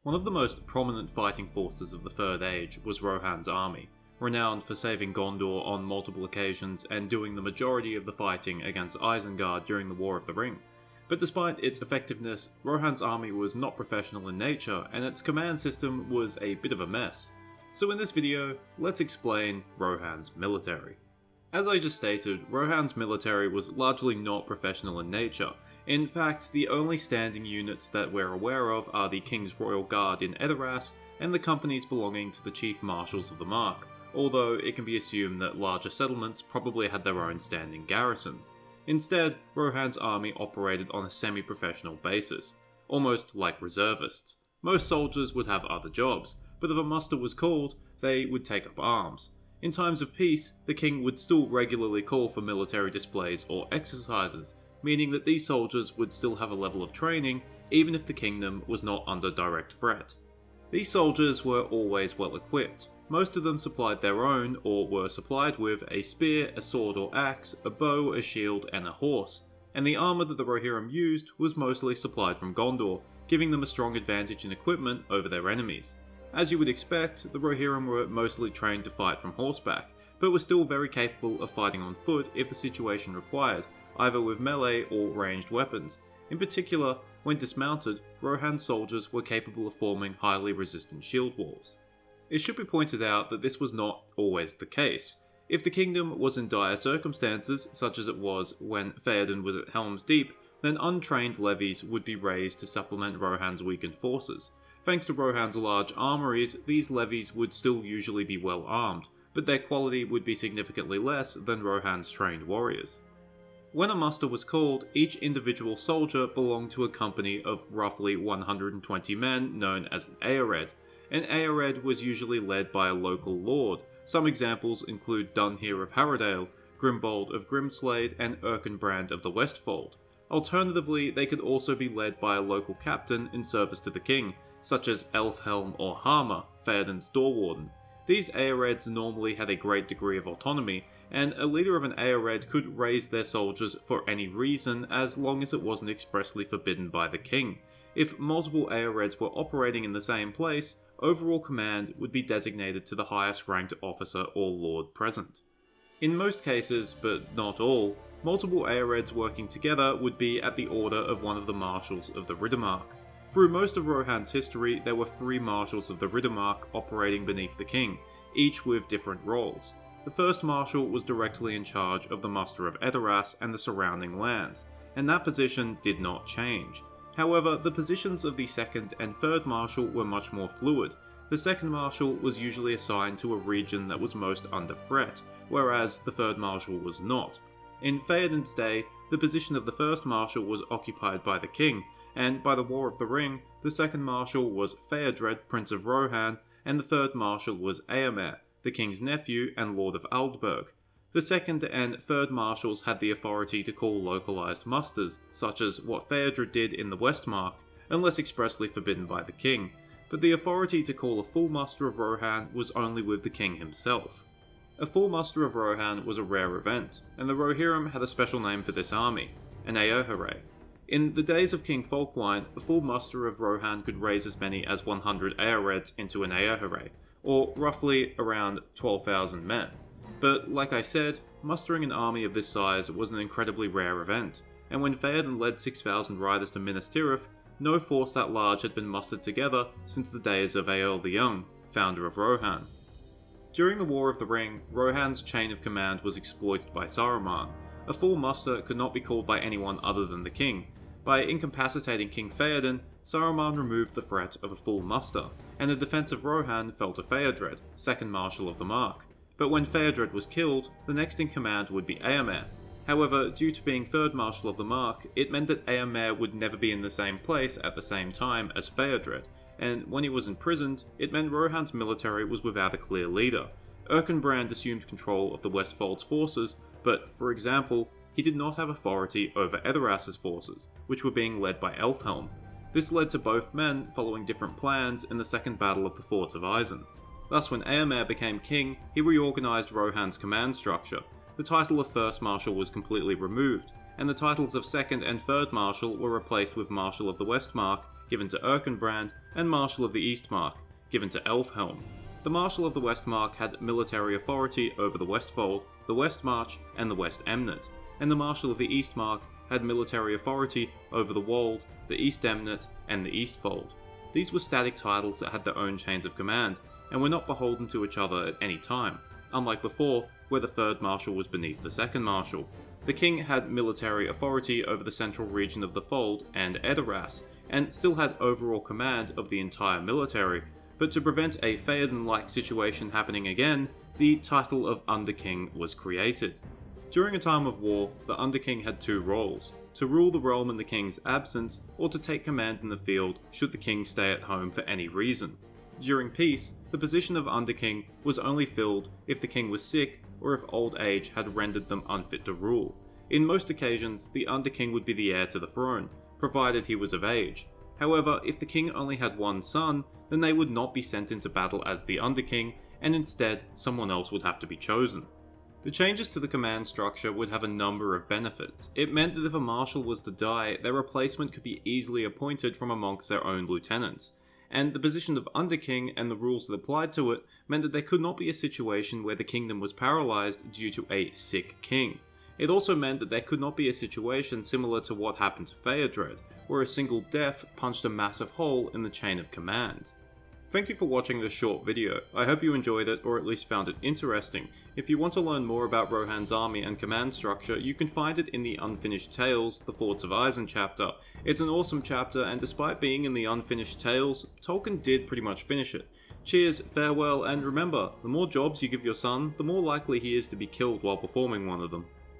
One of the most prominent fighting forces of the Third Age was Rohan's army, renowned for saving Gondor on multiple occasions and doing the majority of the fighting against Isengard during the War of the Ring. But despite its effectiveness, Rohan's army was not professional in nature and its command system was a bit of a mess. So in this video, let's explain Rohan's military. As I just stated, Rohan's military was largely not professional in nature. In fact, the only standing units that we're aware of are the King's Royal Guard in Edoras and the companies belonging to the Chief Marshals of the Mark, although it can be assumed that larger settlements probably had their own standing garrisons. Instead, Rohan's army operated on a semi-professional basis, almost like reservists. Most soldiers would have other jobs, but if a muster was called, they would take up arms. In times of peace, the king would still regularly call for military displays or exercises, meaning that these soldiers would still have a level of training even if the kingdom was not under direct threat. These soldiers were always well equipped. Most of them supplied their own, or were supplied with, a spear, a sword or axe, a bow, a shield, and a horse, and the armour that the Rohirrim used was mostly supplied from Gondor, giving them a strong advantage in equipment over their enemies. As you would expect, the Rohirrim were mostly trained to fight from horseback, but were still very capable of fighting on foot if the situation required, either with melee or ranged weapons. In particular, when dismounted, Rohan's soldiers were capable of forming highly resistant shield walls. It should be pointed out that this was not always the case. If the kingdom was in dire circumstances, such as it was when Theoden was at Helm's Deep, then untrained levies would be raised to supplement Rohan's weakened forces. Thanks to Rohan's large armories, these levies would still usually be well armed, but their quality would be significantly less than Rohan's trained warriors. When a muster was called, each individual soldier belonged to a company of roughly 120 men known as an Eored. An Eored was usually led by a local lord. Some examples include Dunhir of Harrodale, Grimbold of Grimslade, and Erkenbrand of the Westfold. Alternatively, they could also be led by a local captain in service to the king, such as Elfhelm or Harma, Theoden's Doorwarden. These Eoreds normally had a great degree of autonomy, and a leader of an Eored could raise their soldiers for any reason as long as it wasn't expressly forbidden by the king. If multiple Eoreds were operating in the same place, overall command would be designated to the highest ranked officer or lord present. In most cases, but not all, multiple Eoreds working together would be at the order of one of the Marshals of the Riddermark. Through most of Rohan's history, there were 3 Marshals of the Riddermark operating beneath the king, each with different roles. The first Marshal was directly in charge of the muster of Edoras and the surrounding lands, and that position did not change. However, the positions of the second and third Marshal were much more fluid. The second Marshal was usually assigned to a region that was most under threat, whereas the third Marshal was not. In Theoden's day, the position of the first Marshal was occupied by the king, and by the War of the Ring, the second Marshal was Theodred, Prince of Rohan, and the third Marshal was Eomer, the king's nephew and Lord of Aldburg. The second and third Marshals had the authority to call localized musters, such as what Theodred did in the Westmark, unless expressly forbidden by the king, but the authority to call a full muster of Rohan was only with the king himself. A full muster of Rohan was a rare event, and the Rohirrim had a special name for this army, an Eohare. In the days of King Folkwyne, a full muster of Rohan could raise as many as 100 Eoreds into an Eohare, or roughly around 12,000 men. But like I said, mustering an army of this size was an incredibly rare event, and when Theoden led 6,000 riders to Minas Tirith, no force that large had been mustered together since the days of Eorl the Young, founder of Rohan. During the War of the Ring, Rohan's chain of command was exploited by Saruman. A full muster could not be called by anyone other than the king. By incapacitating King Theoden, Saruman removed the threat of a full muster, and the defense of Rohan fell to Theodred, second Marshal of the Mark. But when Theodred was killed, the next in command would be Eomer. However, due to being third Marshal of the Mark, it meant that Eomer would never be in the same place at the same time as Theodred, and when he was imprisoned, it meant Rohan's military was without a clear leader. Erkenbrand assumed control of the Westfold's forces, but, for example, he did not have authority over Edoras' forces, which were being led by Elfhelm. This led to both men following different plans in the Second Battle of the Forts of Isen. Thus, when Eomer became king, he reorganized Rohan's command structure. The title of First Marshal was completely removed, and the titles of Second and Third Marshal were replaced with Marshal of the Westmark given to Erkenbrand, and Marshal of the Eastmark, given to Elfhelm. The Marshal of the Westmark had military authority over the Westfold, the Westmarch, and the West Emnet, and the Marshal of the Eastmark had military authority over the Wold, the East Emnet, and the Eastfold. These were static titles that had their own chains of command, and were not beholden to each other at any time, unlike before, where the third Marshal was beneath the second Marshal. The king had military authority over the central region of the Fold and Edoras, and still had overall command of the entire military, but to prevent a Theoden-like situation happening again, the title of Underking was created. During a time of war, the Underking had two roles: to rule the realm in the king's absence, or to take command in the field should the king stay at home for any reason. During peace, the position of Underking was only filled if the king was sick or if old age had rendered them unfit to rule. In most occasions, the Underking would be the heir to the throne, provided he was of age. However, if the king only had one son, then they would not be sent into battle as the Underking, and instead someone else would have to be chosen. The changes to the command structure would have a number of benefits. It meant that if a marshal was to die, their replacement could be easily appointed from amongst their own lieutenants. And the position of Underking and the rules that applied to it meant that there could not be a situation where the kingdom was paralysed due to a sick king. It also meant that there could not be a situation similar to what happened to Theodred, where a single death punched a massive hole in the chain of command. Thank you for watching this short video. I hope you enjoyed it, or at least found it interesting. If you want to learn more about Rohan's army and command structure, you can find it in the Unfinished Tales, the Forts of Eisen chapter. It's an awesome chapter, and despite being in the Unfinished Tales, Tolkien did pretty much finish it. Cheers, farewell, and remember, the more jobs you give your son, the more likely he is to be killed while performing one of them.